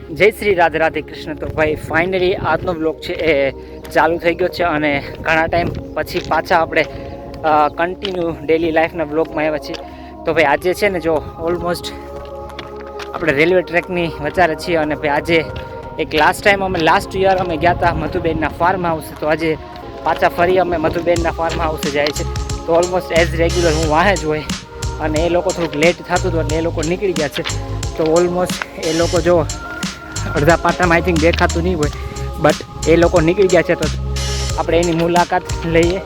જય શ્રી રાધે રાધે કૃષ્ણ. તો ભાઈ ફાઇનલી આજનો બ્લોગ છે એ ચાલુ થઈ ગયો છે અને ઘણા ટાઈમ પછી પાછા આપણે કન્ટિન્યુ ડેલી લાઈફના બ્લોગમાં આવ્યા છીએ. તો ભાઈ આજે છે ને જો ઓલમોસ્ટ આપણે રેલવે ટ્રેકની વચારે છીએ અને ભાઈ આજે એક લાસ્ટ યર અમે ગયા હતા મધુબેનના ફાર્મ હાઉસ. તો આજે પાછા ફરી અમે મધુબેનના ફાર્મ હાઉસે જાય છે. તો ઓલમોસ્ટ એઝ રેગ્યુલર હું વાહે જ હોય અને એ લોકો થોડુંક લેટ થતું હતું એટલે એ લોકો નીકળી ગયા છે. તો ઓલમોસ્ટ એ લોકો જો અડધા પાટામાં આઈ થિંક દેખાતું નહીં હોય બટ એ લોકો નીકળી ગયા છે. તો આપણે એની મુલાકાત લઈએ.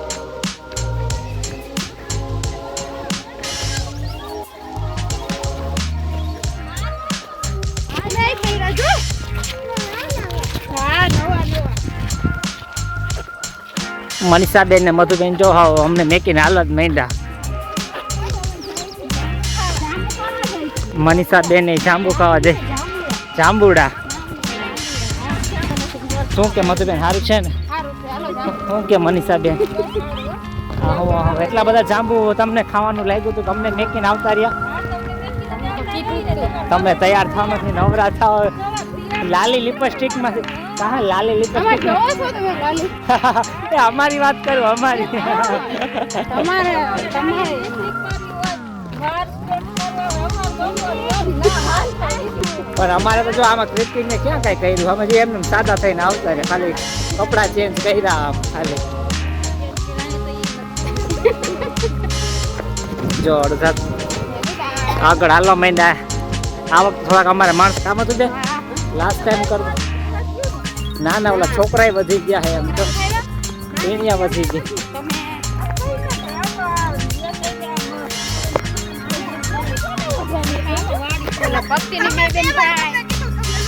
મનીષાબેન ને મધુબેન જો અમને મેકીને હાલત માંડ્યા. મનીષાબેન ને જાંબુ ખાવા જાય. જાંબુડા શું કે મધુબેન સારું છે ને? શું કે મનીષાબેન? એટલા બધા જાંબુ તમને ખાવાનું લાગ્યું હતું તમને મેકીને આવતા રહ્યા. તમે તૈયાર થાવ નથી, નવરા થાવ. લાલી લિપસ્ટિકમાં હા લાલી લિપસ્ટિક અમારી વાત કરું અમારી. પણ અમારે તો જો આમાં ક્રિકેટને ક્યાં કઈ કર્યું, અમે જે એમને સાદા થઈને આવતા રહે, ખાલી કપડાં ચેન્જ કર્યા ખાલી. જો અડધા આગળ હાલવા માંડ્યા. આ વખતે થોડાક અમારે માણસ કામ હતું બે લાસ્ટ ટાઈમ કર ના ઓલા છોકરાએ વધી ગયા હે એમ તો દુનિયા વધી ગઈ.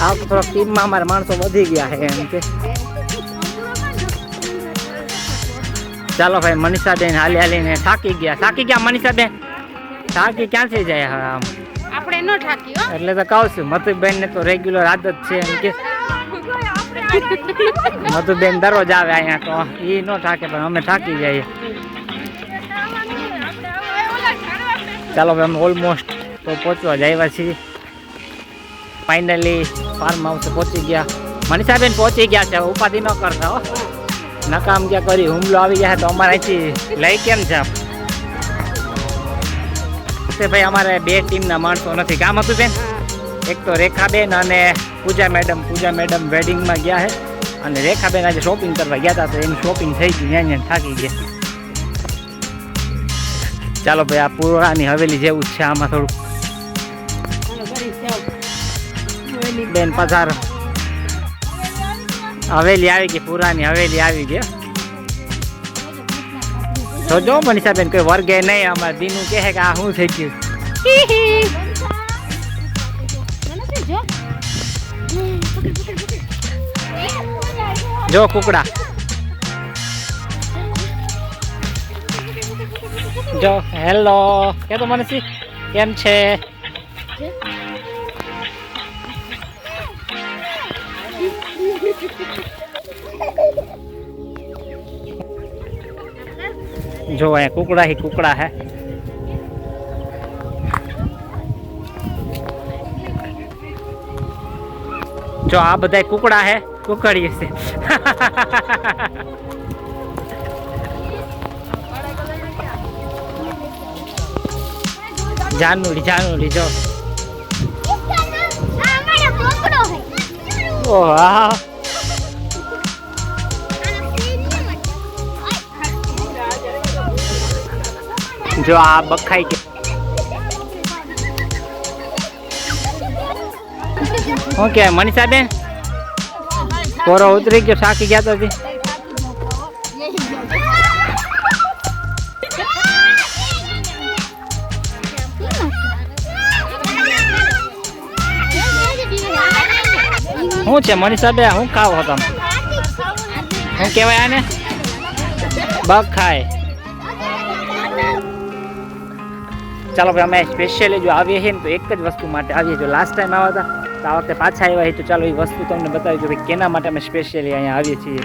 આ થોડાક ટીમમાં અમારા માણસો વધી ગયા છે એમ કે. ચાલો ભાઈ મનીષાબેન હાલીને થાકી ગયા મનીષાબેન. થાકી ક્યાંથી જાય હવે આમ આપણે ન થાકી હો. એટલે તો કહું છું મધુબેન ને તો રેગ્યુલર આદત છે એમ કે. મધુબેન દરરોજ આવે અહીંયા તો એ ન થાકે પણ અમે થાકી જઈએ. ચાલો ભાઈ અમે ઓલમોસ્ટ તો પહોંચવા જ આવ્યા છીએ. ફાઇનલી ફાર્મ હાઉસે પહોંચી ગયા. મનીષાબેન પહોંચી ગયા છે, ઉપાધિ ન કરતા હો. નકામ ક્યાં કરી હુમલો આવી ગયા તો અમારે અહીંથી લઈ કેમ છે ભાઈ? અમારે બે ટીમના માણસો નથી. કામ હતું બેન એક તો રેખાબેન અને પૂજા મેડમ વેડિંગમાં ગયા છે અને રેખાબેન આજે શોપિંગ કરવા ગયા હતા તો એની શોપિંગ થઈ ગઈ, ત્યાં થાકી ગયા. ચાલો ભાઈ આ પુરાની હવેલી જેવું જ છે આમાં થોડું. બેન પધારો. હવેલી આવી ગઈ, પુરાની હવેલી આવી ગઈ. તો જો મનીષાબેન કોઈ વર્ગે નહીં. અમારે દીનું કહે કે આ શું થઈ ગયું. જો કુકડા જો. હેલો કે તો મનીષી કેમ છે? જો અહીંયા કુકડા હે. જો આ બધા કુકડા હે, કુકડી છે. જાનુડી જો. ઓહ હા જો આ બખાઈ કે શું કહેવાય મનીષાબેન? કોરો ઉતરી ગયો, થાકી ગયા તો શું છે મનીષાબેન? શું ખાવ હો તમે? શું કહેવાય આને? બખાય. ચાલો ભાઈ અમે સ્પેશિયલી જો આવીએ છીએ ને તો એક જ વસ્તુ માટે આવીએ. જો લાસ્ટ ટાઈમ આવ્યા હતા તો આ વખતે પાછા આવ્યા છીએ. તો ચાલો એ વસ્તુ તમને બતાવી દો ભાઈ કેના માટે અમે સ્પેશિયલી અહીંયા આવીએ છીએ.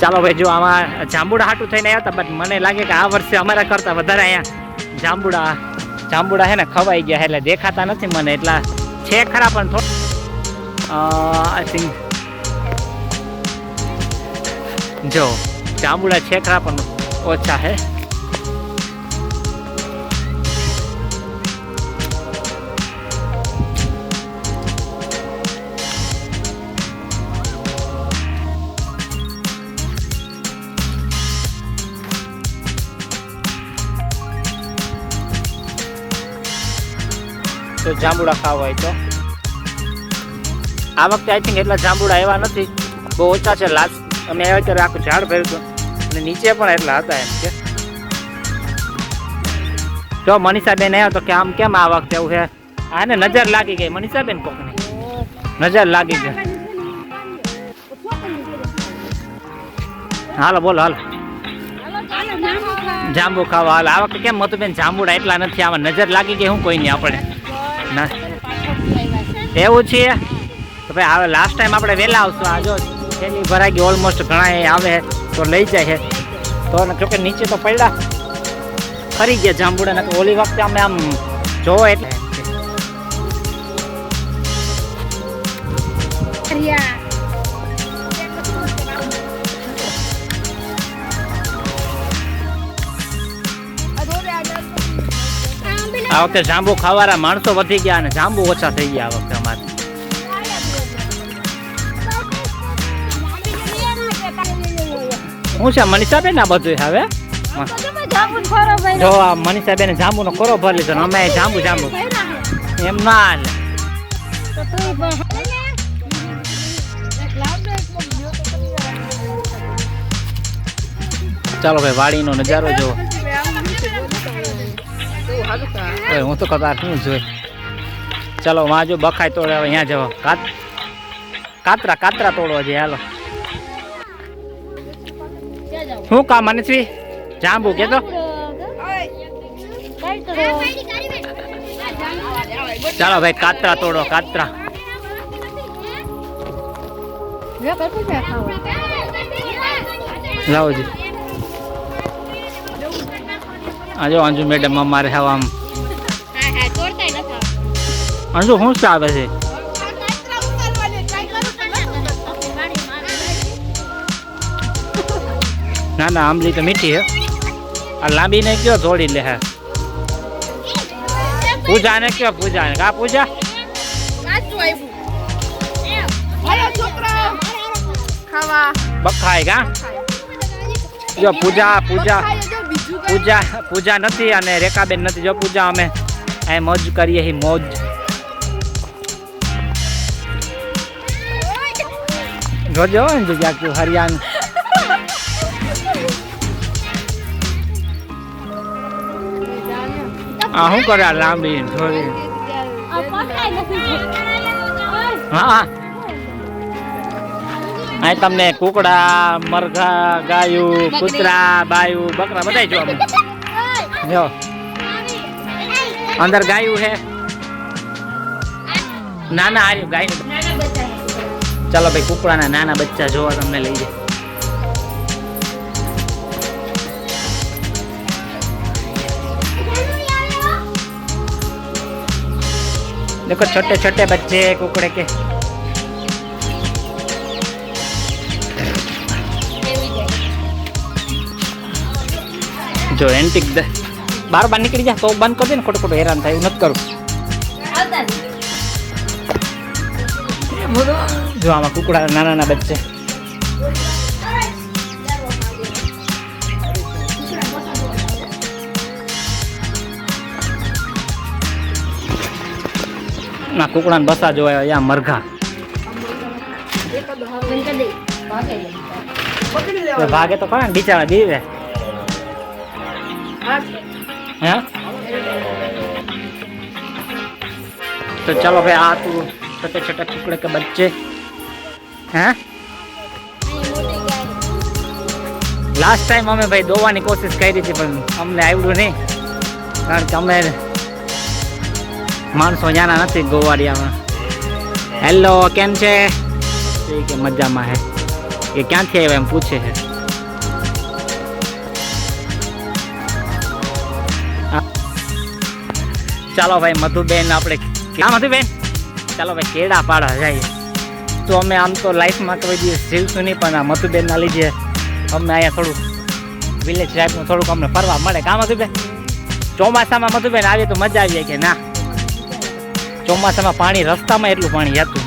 ચાલો ભાઈ જો આમાં જાંબુડા હાટું થઈને આવ્યા હતા બટ મને લાગે કે આ વર્ષે અમારા કરતાં વધારે અહીંયા જાંબુડા હે ને ખવાઈ ગયા એટલે દેખાતા નથી મને એટલા છે ખરા પણ થોડું આઈ થિંક જો જાંબુડા છે ખરા પણ ઓછા હે. તો જાંબુડા ખાવા હોય તો આ વખતે આઈ થિંક એટલા જાંબુડા આવ્યા નથી, બહુ ઓછા છે. લાસ્ટ અમે આવ્યા ત્યારે આખું ઝાડ ભર્યું હતું અને નીચે પણ એટલા હતા એમ કે. જો મનીષાબેન આવ્યા તો કે આમ કેમ આ વખતે એવું છે? આને નજર લાગી ગઈ મનીષાબેન કોકની નજર લાગી ગઈ. હાલો બોલો હાલો જાંબુ ખાવા હાલ. આ વખતે કેમ મધુબેન જાંબુડા એટલા નથી, આમાં નજર લાગી ગઈ હું કોઈ નહીં આપણે એવું છે. તો ભાઈ હવે લાસ્ટ ટાઈમ આપણે વહેલા આવશું. આ જો થેલી ભરાઈ ગઈ ઓલમોસ્ટ, ઘણા આવે તો લઈ જાય છે. તો જોકે નીચે તો પડ્યા ખરી ગયા જાંબુડા ને. ઓલી વખતે અમે આમ જોવો એટલે આ વખતે જાંબુ ખાવાના માણસો વધી ગયા અને જાંબુ ઓછા થઈ ગયા આ વખતે અમારે. હું છે મનીષાબેન આ બધું હવે જો આ મનીષાબેન જાંબુ નો ખોરો ભરી લીધો, અમે જાંબુ એમ ના હાલે. ચાલો ભાઈ વાડીનો નજારો જો. હું તો કદાચ શું જોઈ. ચાલો વાં જો બખાય તોડે, હવે અહીંયા જવા કાતરા તોડવા જઈએ. હાલો શું કામ મનસ્વી જાંબુ કેતો. ચાલો ભાઈ કાતરા તોડો કાતરા. લાવો જી આ જો અંજુ મેડમ અમારે હવે આમ અંજુ શું આવે છે? ના ના આંબલી તો મીઠી હે. આ લાંબી ને કયો થોડી લે હે. પૂજા ને કયો પૂજા ને કા પૂજા બખાય કા જો પૂજા નથી અને રેખાબેન નથી. જો પૂજા અમે આ મોજ કરીએ હી મોજ. જોજો ને જો હરિયાણ આ શું કરે લાંબી થોડી. હા આ તમને કુકડા મરઘા ગાયું કૂતરા બાયું બકરા બધા જો અંદર ગાયું છે. નાના આર્યું ગાય. ચાલો ભાઈ કુકડાના નાના બચ્ચા જોવા તમને લઈ જાય. देखो छोटे छोटे बच्चे कुकड़े के. जो एंटिक बार बार निकली जा तो बंद कर दे. खोटो खोटो हैरान થાય મત કરો. જો આમાં કુકડા નાના નાના બચ્ચે. ના કુકડા બસા જોયા યા મરઘા ભાગે તો કોણ બિચારા દીવે. हाँ तो चलो भाई आ तू छोटे छोटे टुकड़े के बच्चे हैं. लास्ट टाइम हमें भाई दोवानी कोशिश करी थी पण अमने आवड्યું नहीं कारण के अमे माणसों जाना नहीं गोवाड़िया में. हेलो केम छे? ठीक है मजा में है. ये क्या थे एम पूछे है. चलो भाई मधुबेन अपने क्या मधुबेन ચાલો ભાઈ કેળા પાડવા જઈએ. તો અમે આમ તો લાઈફમાં કોઈ દિવસ જીવશું નહીં, પણ આ મધુબેનના લીધે અમે અહીંયા થોડું વિલેજ ટાઈપનું થોડુંક અમને ફરવા મળે. કાં મધુબેન? ચોમાસામાં મધુબેન આવીએ તો મજા આવી જાય કે ના? ચોમાસામાં પાણી રસ્તામાં એટલું પાણી હતું.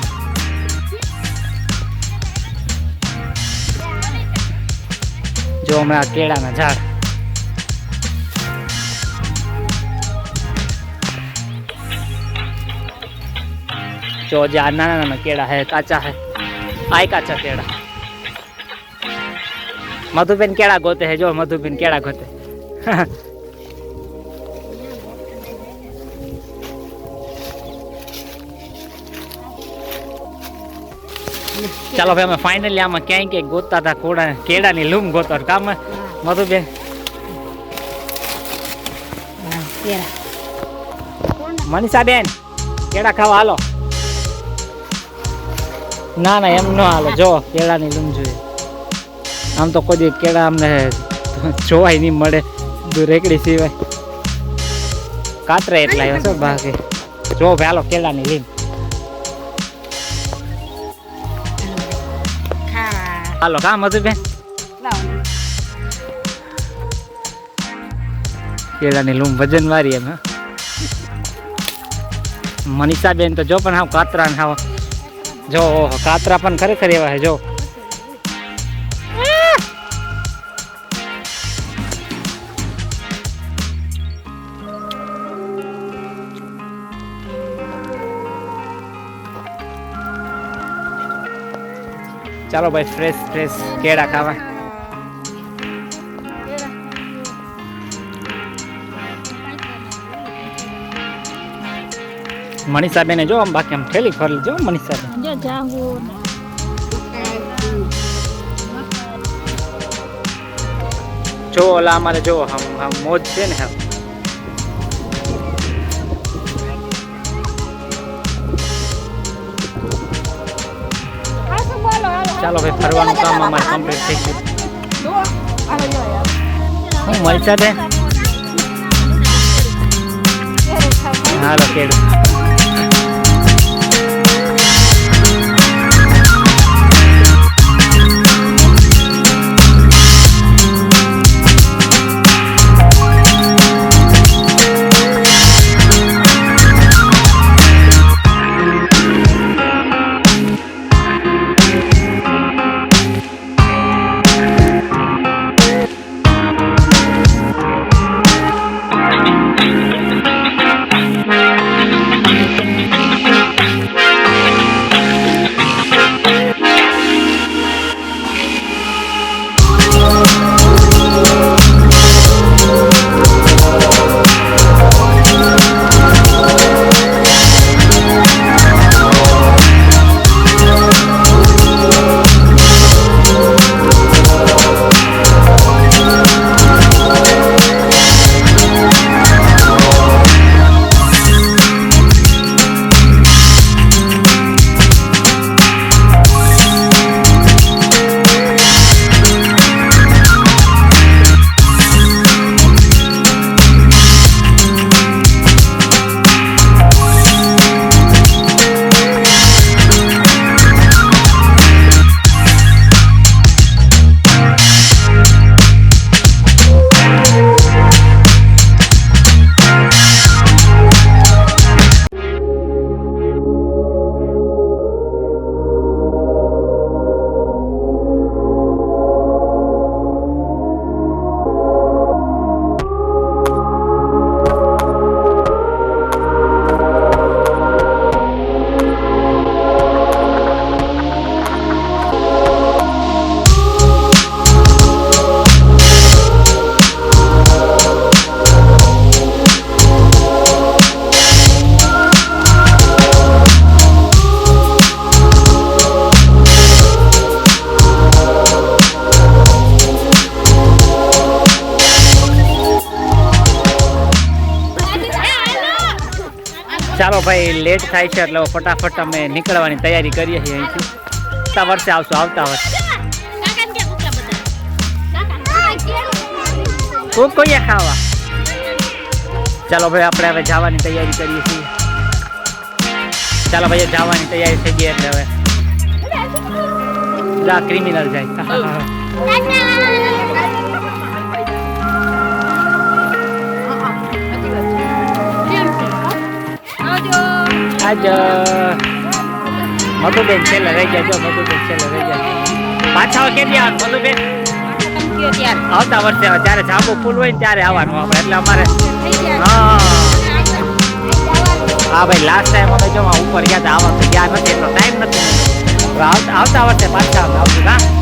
જો હમણાં કેળાના ઝાડ, જો જે આ નાના નાના કેળા હે, કાચા હે, આય કાચા કેળા. મધુબેન કેળા ગોતે હે, જો મધુબેન કેળા ગોતે. ચાલો ભાઈ અમે ફાઇનલી આમાં ક્યાંય ક્યાંય ગોતતા હતા કેળાની લૂમ ગોતો કામ મધુબેન. મનીષા બેન કેળા ખાવા હાલો. ના ના એમ ન હાલો, જો કેળાની લૂમ જોઈએ. આમ તો કોઈ કેળા અમને જોવાય નહીં મળે રેકડી સિવાય. કાતરે એટલા આવ્યો છો બાકી. જો ભાઈ હાલો કેળાની લૂમ હાલો. કા મધુબેન? કેળાની લૂમ વજન વાળી એમ. મનીષા બેન તો જો પણ હાવ કાતરા ને હાવ જો કાતરા પણ ખરેખર એવા હે. જો ચાલો ભાઈ ફ્રેશ ફ્રેશ કેળા ખાવા. મનીષા બેને જો આમ બાકી આમ ઠેલી ફરી જો મનીષા બેન. જો ઓલા અમારે જો મોજ છે ને. ચાલો ભાઈ ફરવાનું કામ અમારે કમ્પ્લીટ થઈ ગયું. હું મનીષા બેન હાલો કેળું. ચાલો ભાઈ લેટ થાય છે એટલે ફટાફટ અમે નીકળવાની તૈયારી કરીએ છીએ અહીંથી. આવતા વર્ષે આવશું, આવતા વર્ષે કોઈ ખાવા. ચાલો ભાઈ આપણે હવે જવાની તૈયારી કરીએ છીએ. ચાલો ભાઈ જવાની તૈયારી થઈ ગઈ એટલે હવે જા ક્રિમિનલ જાય આજ મધુબેન છેલ્લે રહી ગયા જો મધુબેન છેલ્લે રહી ગયા પાછા કેદી આવવાનું મધુબેન આવતા વર્ષે જ્યારે જાંબુ ફૂલ હોય ને ત્યારે આવવાનું આપણે એટલે અમારે હા ભાઈ લાસ્ટ ટાઈમ અમે જો ઉપર ગયા હતા આવવાનું ગયા નથી એટલો ટાઈમ નથી આવતા વર્ષે પાછા આવશું હા